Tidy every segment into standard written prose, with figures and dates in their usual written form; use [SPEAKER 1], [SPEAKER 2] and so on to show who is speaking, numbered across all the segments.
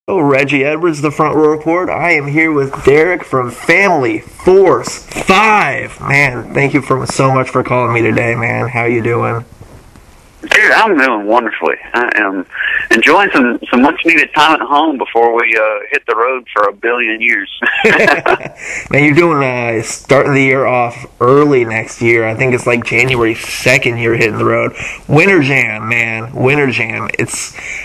[SPEAKER 1] Oh, Reggie Edwards, the Front Row Report. I am here with Derek from Family Force 5. Man, thank you so much for calling me today, man. How you doing?
[SPEAKER 2] Dude, I'm doing wonderfully. I am enjoying some much-needed time at home before we hit the road for a billion years.
[SPEAKER 1] Man, you're doing starting the year off early next year. I think it's like January 2nd you're hitting the road. Winter Jam, man. Winter Jam.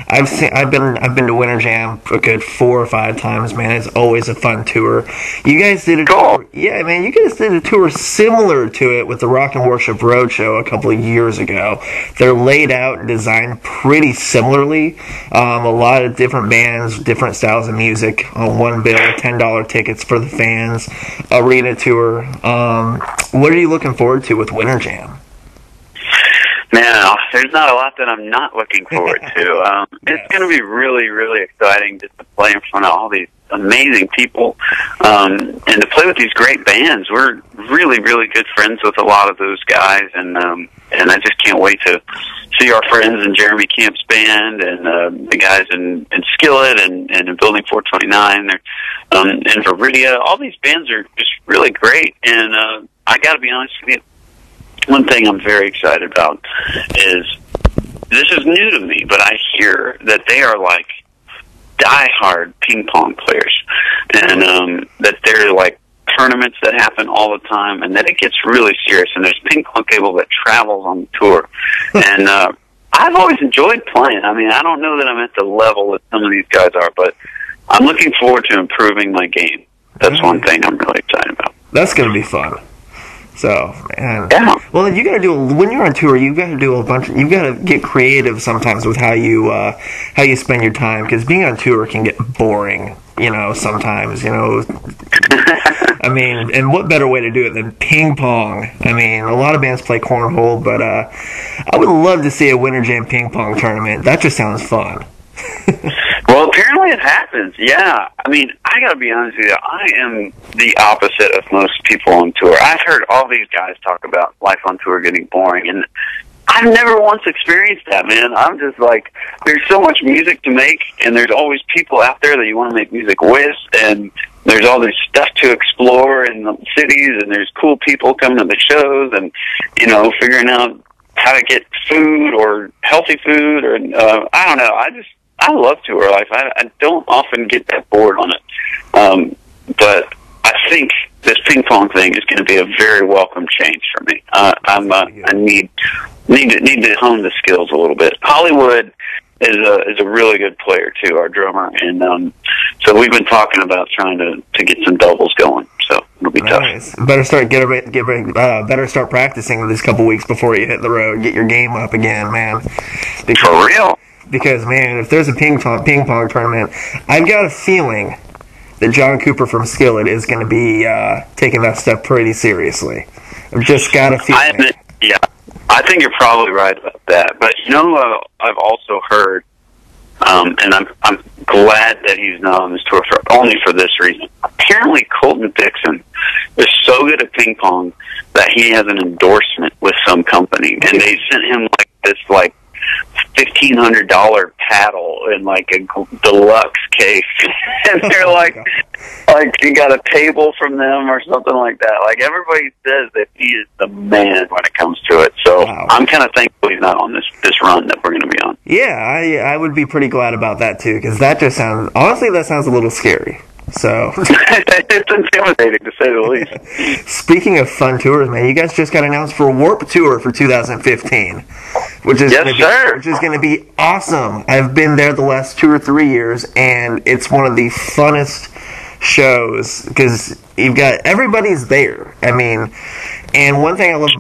[SPEAKER 1] I've been to Winter Jam a good 4 or 5 times, man. It's always a fun tour. You guys did a tour. Yeah, man, you guys did a tour similar to it with the Rock and Worship Roadshow a couple of years ago. They're laid out and designed pretty similarly. A lot of different bands, different styles of music on one bill, $10 tickets for the fans, arena tour. What are you looking forward to with Winter Jam?
[SPEAKER 2] Man, there's not a lot that I'm not looking forward to. It's going to be really, really exciting just to play in front of all these amazing people and to play with these great bands. We're really, really good friends with a lot of those guys, and I just can't wait to see our friends in Jeremy Camp's band and the guys in Skillet and in Building 429 and Viridia. All these bands are just really great, and I got to be honest with you, one thing I'm very excited about is, this is new to me, but I hear that they are like die-hard ping pong players, and that they're like tournaments that happen all the time, and that it gets really serious, and there's ping pong table that travels on the tour. And I've always enjoyed playing. I mean, I don't know that I'm at the level that some of these guys are, but I'm looking forward to improving my game. That's one thing I'm really excited about.
[SPEAKER 1] That's going to be fun. So, man.
[SPEAKER 2] Yeah.
[SPEAKER 1] Well, you got to do, when you're on tour, you got to do a bunch. You got to get creative sometimes with how you spend your time, because being on tour can get boring. Sometimes. I mean, and what better way to do it than ping pong? I mean, a lot of bands play cornhole, but I would love to see a Winter Jam ping pong tournament. That just sounds fun.
[SPEAKER 2] Well, apparently it happens, yeah. I mean, I gotta be honest with you, I am the opposite of most people on tour. I've heard all these guys talk about life on tour getting boring, and I've never once experienced that, man. I'm just like, there's so much music to make, and there's always people out there that you want to make music with, and there's all this stuff to explore in the cities, and there's cool people coming to the shows, and, figuring out how to get food or healthy food, or, I don't know, I love tour life. I don't often get that bored on it. But I think this ping pong thing is going to be a very welcome change for me. I need to hone the skills a little bit. Hollywood is a really good player too, our drummer, and so we've been talking about trying to get some doubles going. So it'll be
[SPEAKER 1] nice.
[SPEAKER 2] tough.
[SPEAKER 1] Better start practicing this couple weeks before you hit the road. Get your game up again, man.
[SPEAKER 2] For real.
[SPEAKER 1] Because, man, if there's a ping pong tournament, I've got a feeling that John Cooper from Skillet is going to be taking that stuff pretty seriously. I've just got a feeling.
[SPEAKER 2] I think you're probably right about that. But I've also heard, and I'm glad that he's not on this tour only for this reason. Apparently, Colton Dixon is so good at ping pong that he has an endorsement with some company, and they sent him this $1,500 paddle in a deluxe case, and they're like you got a table from them or something like that. Everybody says that he is the man when it comes to it. So wow. I'm kind of thankful he's not on this run that we're going to be on.
[SPEAKER 1] Yeah, I would be pretty glad about that too, because that just sounds a little scary. So
[SPEAKER 2] it's intimidating, to say the least.
[SPEAKER 1] Speaking of fun tours, man, you guys just got announced for Warped Tour for 2015, which is going to be awesome. I've been there the last 2 or 3 years, and it's one of the funnest shows because you've got everybody's there. I mean, and one thing I love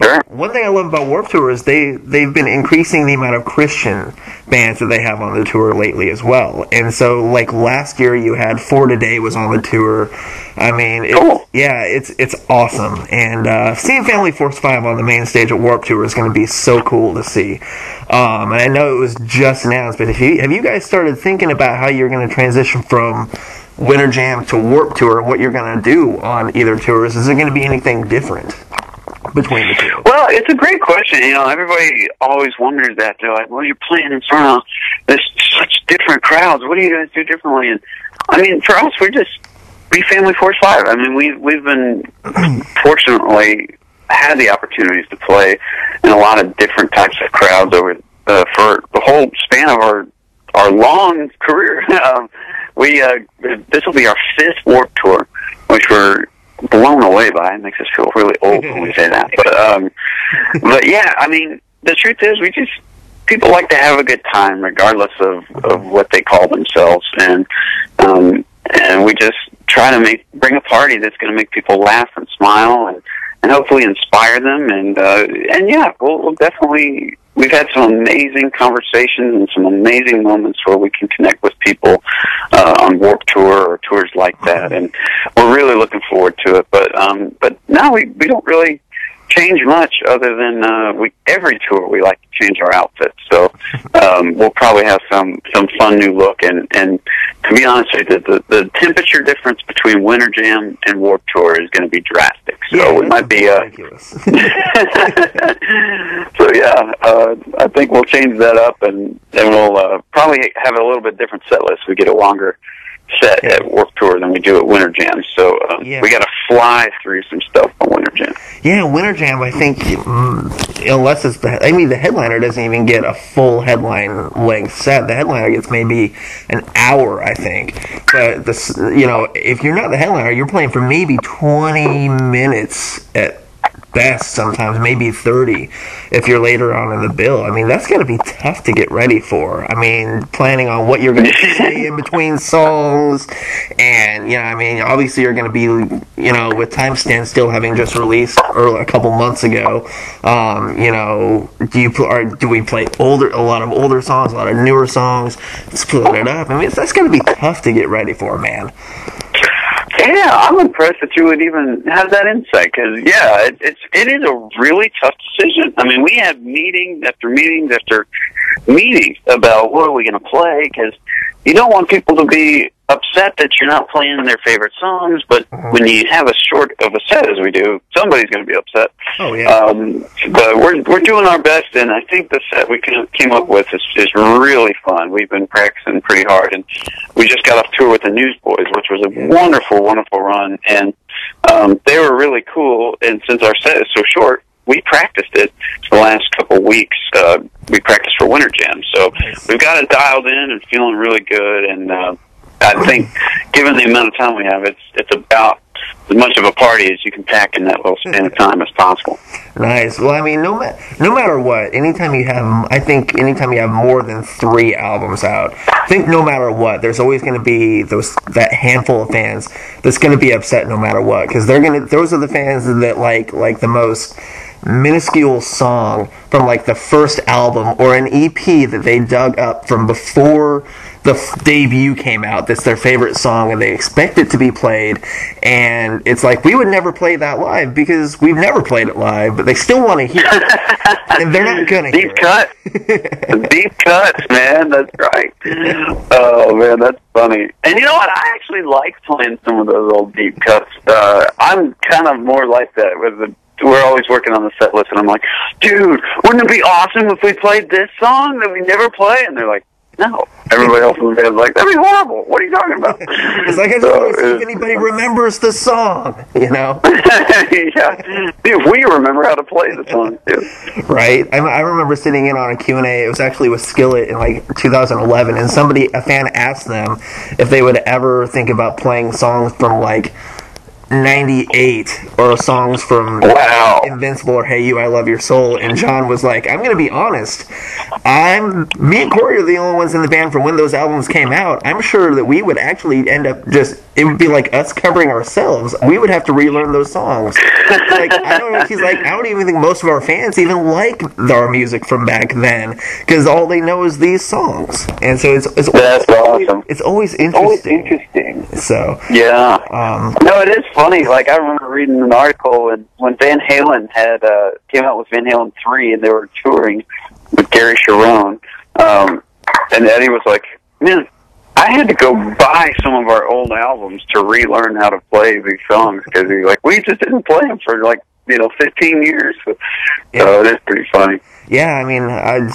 [SPEAKER 1] about Warped Tour is they've been increasing the amount of Christian bands that they have on the tour lately as well. And so, last year, you had For Today was on the tour. I mean, it's awesome. And seeing Family Force 5 on the main stage at Warped Tour is going to be so cool to see. And I know it was just announced, but have you guys started thinking about how you're going to transition from Winter Jam to Warped Tour, what you're going to do on either tours? Is it going to be anything different? between the two?
[SPEAKER 2] Well, it's a great question. Everybody always wonders that. They're like, well, you're playing in front of such different crowds. What do you guys do differently? And I mean, for us, we Family Force 5. I mean, we've been fortunately had the opportunities to play in a lot of different types of crowds over for the whole span of our long career. This will be our 5th Warped Tour, which we're blown away by. It makes us feel really old when we say that. But yeah, I mean, the truth is, people like to have a good time regardless of what they call themselves, and we just try to bring a party that's going to make people laugh and smile and hopefully inspire them. And yeah, we'll definitely. We've had some amazing conversations and some amazing moments where we can connect with people on Warped Tour or tours like that, and we're really looking forward to it. But now we don't really change much other than every tour we like to change our outfits. So we'll probably have some fun new look. And to be honest with you, the temperature difference between Winter Jam and Warped Tour is going to be drastic. So we might be
[SPEAKER 1] ridiculous.
[SPEAKER 2] So yeah, I think we'll change that up, and we'll probably have a little bit different set list. We get a longer set at Warped Tour than we do at Winter Jam. So we got to fly through some stuff on Winter Jam.
[SPEAKER 1] Yeah, Winter Jam, I think, unless it's the headliner doesn't even get a full headline length set. The headliner gets maybe an hour, I think. But if you're not the headliner, you're playing for maybe 20 minutes at best, sometimes maybe 30 if you're later on in the bill. I mean, that's got to be tough to get ready for. I mean, planning on what you're going to say in between songs, and I mean, obviously you're going to be, with Timestamp still having just released a couple months ago. Do we play a lot of older songs, a lot of newer songs, split it up? I mean, that's got to be tough to get ready for, man.
[SPEAKER 2] Yeah, I'm impressed that you would even have that insight, because it is a really tough decision. I mean, we have meetings after meetings after meetings about what are we going to play, because you don't want people to be upset that you're not playing their favorite songs, but when you have as short of a set as we do, somebody's going to be upset.
[SPEAKER 1] Oh yeah.
[SPEAKER 2] But we're doing our best, and I think the set we came up with is really fun. We've been practicing pretty hard, and we just got off tour with the Newsboys, which was a wonderful, wonderful run, and they were really cool. And since our set is so short, we practiced it the last couple of weeks. We practiced for Winter Jam, so we've got it dialed in and feeling really good. And I think, given the amount of time we have, it's about as much of a party as you can pack in that little span of time as possible.
[SPEAKER 1] Nice. Well, I mean, no matter what, anytime you have more than 3 albums out, I think no matter what, there's always going to be that handful of fans that's going to be upset no matter what, because those are the fans that like the most minuscule song from like the first album or an EP that they dug up from before the debut came out. That's their favorite song, and they expect it to be played. And it's like, we would never play that live because we've never played it live, but they still want to hear it, and they're not gonna hear
[SPEAKER 2] it. Deep cuts, man. That's right. Oh man, that's funny. And you know what? I actually like playing some of those old deep cuts. I'm kind of more like that with we're always working on the set list, and I'm like, dude, wouldn't it be awesome if we played this song that we never play? And they're like, no. Everybody else in the band's like, that'd be horrible. What are you talking about?
[SPEAKER 1] It's like, I just want to see if anybody remembers the song,
[SPEAKER 2] Yeah. If we remember how to play the song, too.
[SPEAKER 1] Right. I remember sitting in on a Q&A. It was actually with Skillet in like 2011, and a fan asked them if they would ever think about playing songs from like 98 or songs from Invincible or Hey You, I Love Your Soul, and John was like, I'm going to be honest, me and Corey are the only ones in the band from when those albums came out. I'm sure that we would actually end up it would be like us covering ourselves. We would have to relearn those songs. Like, I don't know. He's like, I don't even think most of our fans even like our music from back then, because all they know is these songs. And so it's
[SPEAKER 2] awesome.
[SPEAKER 1] It's always interesting. So
[SPEAKER 2] no, it is funny. Like, I remember reading an article when Van Halen had came out with Van Halen 3, and they were touring with Gary Cherone, and Eddie was like, man, I had to go buy some of our old albums to relearn how to play these songs, because he's like, we just didn't play them for like 15 years. So it is pretty funny.
[SPEAKER 1] Yeah, I mean,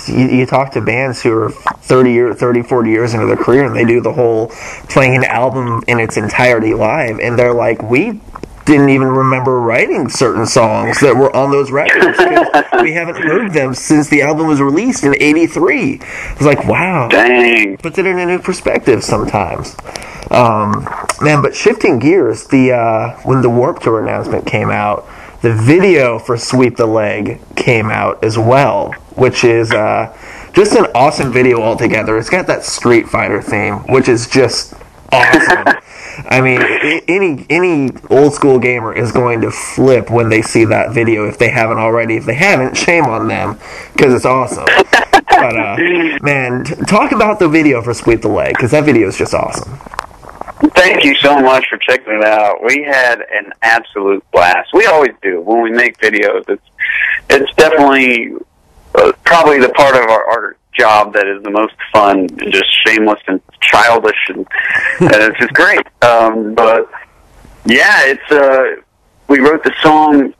[SPEAKER 1] you talk to bands who are 30, 40 years into their career, and they do the whole playing an album in its entirety live, and they're like, we didn't even remember writing certain songs that were on those records because we haven't heard them since the album was released in '83. It's like, wow.
[SPEAKER 2] Dang.
[SPEAKER 1] Puts it in a new perspective sometimes. Man, but shifting gears, when the Warped Tour announcement came out, the video for Sweep the Leg came out as well, which is just an awesome video altogether. It's got that Street Fighter theme, which is just awesome. I mean, any old school gamer is going to flip when they see that video if they haven't already. If they haven't, shame on them, because it's awesome. But, man, talk about the video for Sweep the Leg, because that video is just awesome.
[SPEAKER 2] Thank you so much for checking it out. We had an absolute blast. We always do when we make videos. It's definitely probably the part of our job that is the most fun, and just shameless and childish, and it's just great. But yeah, we wrote the song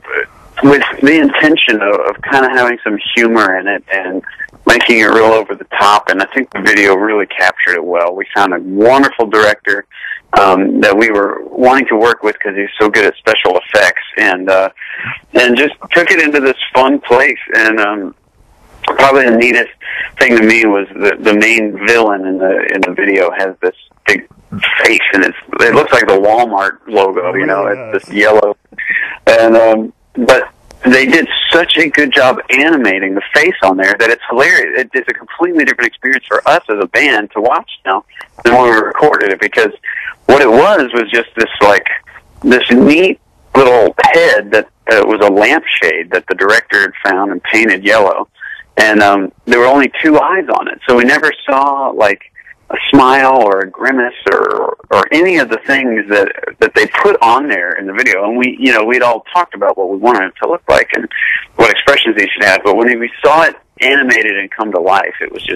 [SPEAKER 2] with the intention of kind of having some humor in it and making it real over the top, and I think the video really captured it well. We found a wonderful director that we were wanting to work with because he's so good at special effects, and just took it into this fun place. And probably the neatest thing to me was the main villain in the video has this big face, and it looks like the Walmart logo. It's this yellow, and but they did such a good job animating the face on there that it's hilarious. It's a completely different experience for us as a band to watch now than when we recorded it, because what it was just this neat little head that was a lampshade that the director had found and painted yellow, and there were only two eyes on it, so we never saw like a smile or a grimace or any of the things that they put on there in the video. And we'd all talked about what we wanted it to look like and what expressions they should have, but when we saw it animated and come to life, it was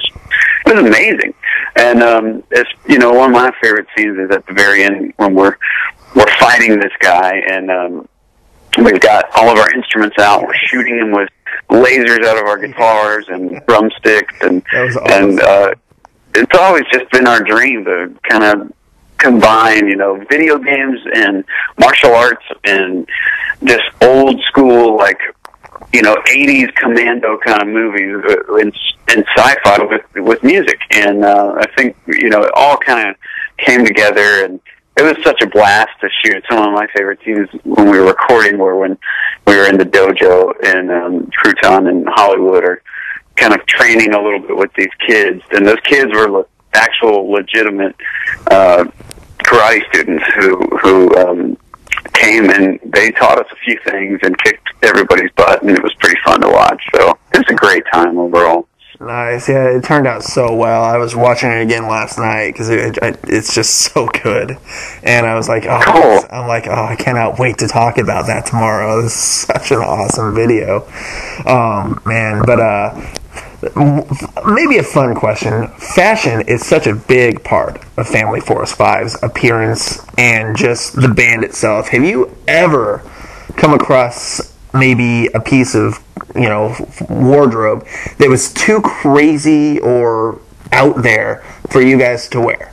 [SPEAKER 2] amazing. And it's one of my favorite scenes is at the very end when we're fighting this guy, and we've got all of our instruments out, we're shooting him with lasers out of our guitars and drumsticks, and it's always just been our dream to kind of combine, video games and martial arts and just old school, 80s commando kind of movies and sci-fi with music. And I think, it all kind of came together, and it was such a blast to shoot. Some of my favorite scenes when we were recording were when we were in the dojo in Crouton in Hollywood, or kind of training a little bit with these kids, and those kids were actual legitimate karate students who came, and they taught us a few things and kicked everybody's butt, and it was pretty fun to watch. So it was a great time overall.
[SPEAKER 1] Nice, yeah, it turned out so well. I was watching it again last night because it's just so good, and I was like,
[SPEAKER 2] cool.
[SPEAKER 1] I cannot wait to talk about that tomorrow. This is such an awesome video, man. But maybe a fun question. Fashion is such a big part of Family Force 5's appearance and just the band itself. Have you ever come across maybe a piece of, wardrobe that was too crazy or out there for you guys to wear?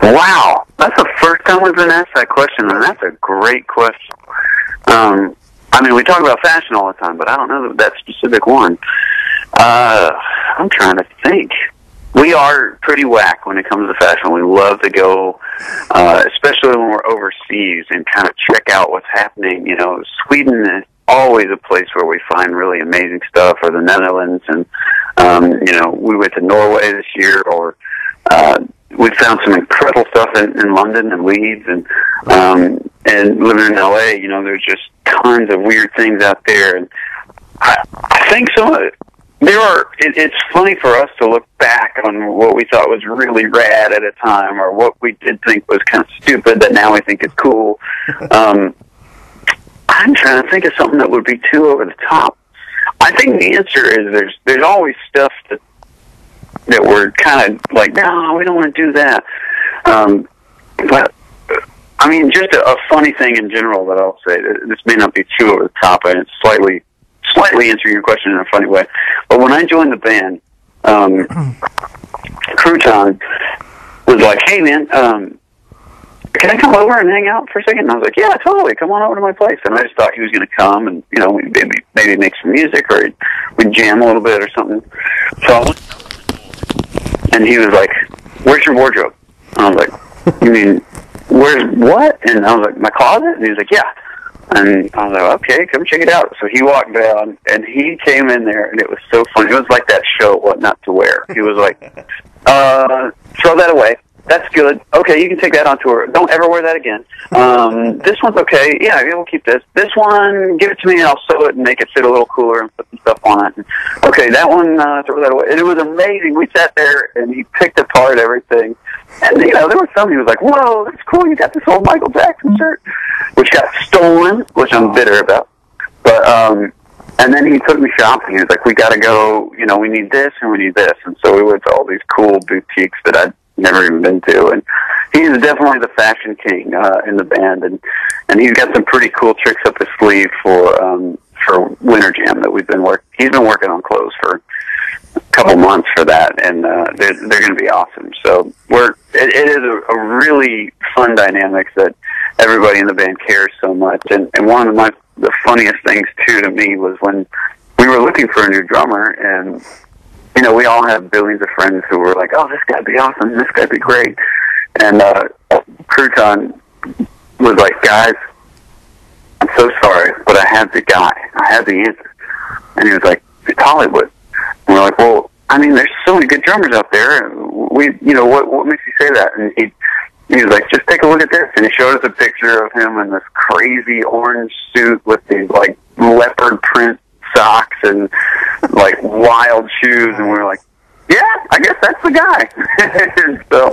[SPEAKER 2] Wow, that's the first time we've been asked that question, and that's a great question. We talk about fashion all the time, but I don't know that specific one. I'm trying to think. We are pretty whack when it comes to fashion. We love to go, especially when we're overseas, and kind of check out what's happening. Sweden is always a place where we find really amazing stuff, or the Netherlands, and we went to Norway this year, or we found some incredible stuff in London and Leeds, and living in LA, there's just tons of weird things out there, and I think it's funny for us to look back on what we thought was really rad at a time, or what we did think was kind of stupid that now we think is cool. I'm trying to think of something that would be too over the top. I think the answer is there's always stuff that we're kind of like, no, we don't want to do that. But I mean, just a funny thing in general that I'll say. This may not be too over the top, and it's slightly answering your question in a funny way. But when I joined the band, Crouton was like, "Hey, man, can I come over and hang out for a second?" And I was like, "Yeah, totally. Come on over to my place." And I just thought he was going to come and, you know, maybe make some music or we'd jam a little bit or something. So I went, and he was like, "Where's your wardrobe?" And I was like, "You mean, where's what?" And I was like, "My closet?" And he was like, "Yeah." And I was like, "Okay, come check it out." So he walked down, and he came in there, and it was so funny. It was like that show, What Not to Wear. He was like, "Throw that away. That's good. Okay, you can take that on tour. Don't ever wear that again. This one's okay. Yeah, we'll keep this. This one, give it to me, and I'll sew it and make it fit a little cooler and put some stuff on it. And, okay, that one, throw that away." And it was amazing. We sat there, and he picked apart everything. And, you know, there was somebody who was like, "Whoa, that's cool. You got this old Michael Jackson shirt," which got stolen, which I'm bitter about. But, and then he took me shopping. He was like, "We got to go, you know, we need this and we need this." And so we went to all these cool boutiques that I'd never even been to. And he's definitely the fashion king in the band. And he's got some pretty cool tricks up his sleeve for Winter Jam that he's been working on clothes for a couple months for that, and they're going to be awesome. So it is a really fun dynamic that everybody in the band cares so much. And one of the funniest things too to me was when we were looking for a new drummer, and you know, we all have billions of friends who were like, "Oh, this guy'd be awesome, this guy'd be great," and Crouton was like, "Guys, I'm so sorry, but I have the guy. I have the answer." And he was like, "It's Hollywood." And we're like, "Well, I mean, there's so many good drummers out there. You know, what makes you say that?" And he was like, "Just take a look at this." And he showed us a picture of him in this crazy orange suit with these, like, leopard print socks and, like, wild shoes. And we were like, "Yeah, I guess that's the guy." So,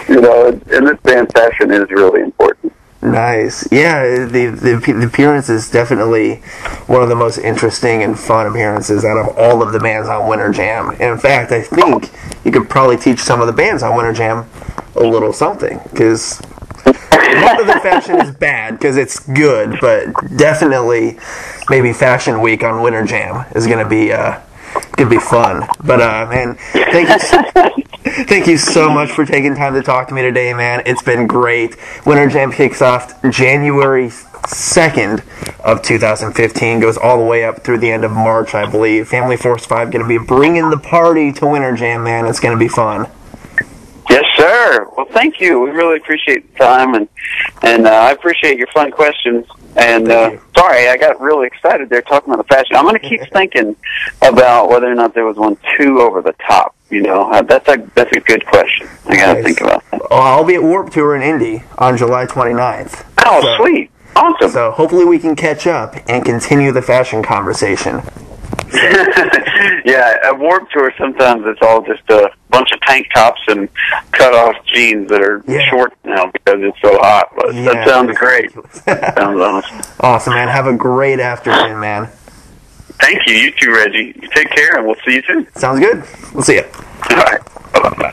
[SPEAKER 2] you know, in this band, fashion is really important.
[SPEAKER 1] Nice. Yeah, the appearance is definitely one of the most interesting and fun appearances out of all of the bands on Winter Jam. And in fact, I think you could probably teach some of the bands on Winter Jam a little something, because not that the fashion is bad, because it's good, but definitely maybe Fashion Week on Winter Jam is going to be fun. But man, thank you so much for taking time to talk to me today, man. It's been great. Winter Jam kicks off January 2nd of 2015, goes all the way up through the end of March, I believe. Family Force 5 going to be bringing the party to Winter Jam, man. It's going to be fun.
[SPEAKER 2] Yes, sir. Well, thank you. We really appreciate the time, and I appreciate your fun questions. And sorry, I got really excited there talking about the fashion. I'm going to keep thinking about whether or not there was one too over the top. You know, that's a good question. I got to think about that.
[SPEAKER 1] Well, I'll be at Warped Tour in Indy on July 29th.
[SPEAKER 2] Oh, so, sweet. Awesome.
[SPEAKER 1] So hopefully we can catch up and continue the fashion conversation.
[SPEAKER 2] Yeah, at Warped Tour, sometimes it's all just a bunch of tank tops and cut-off jeans that are short now because it's so hot. But that sounds great. That sounds awesome.
[SPEAKER 1] Awesome, man. Have a great afternoon, man.
[SPEAKER 2] Thank you. You too, Reggie. You take care, and we'll see you soon.
[SPEAKER 1] Sounds good. We'll see you.
[SPEAKER 2] All right. Bye-bye.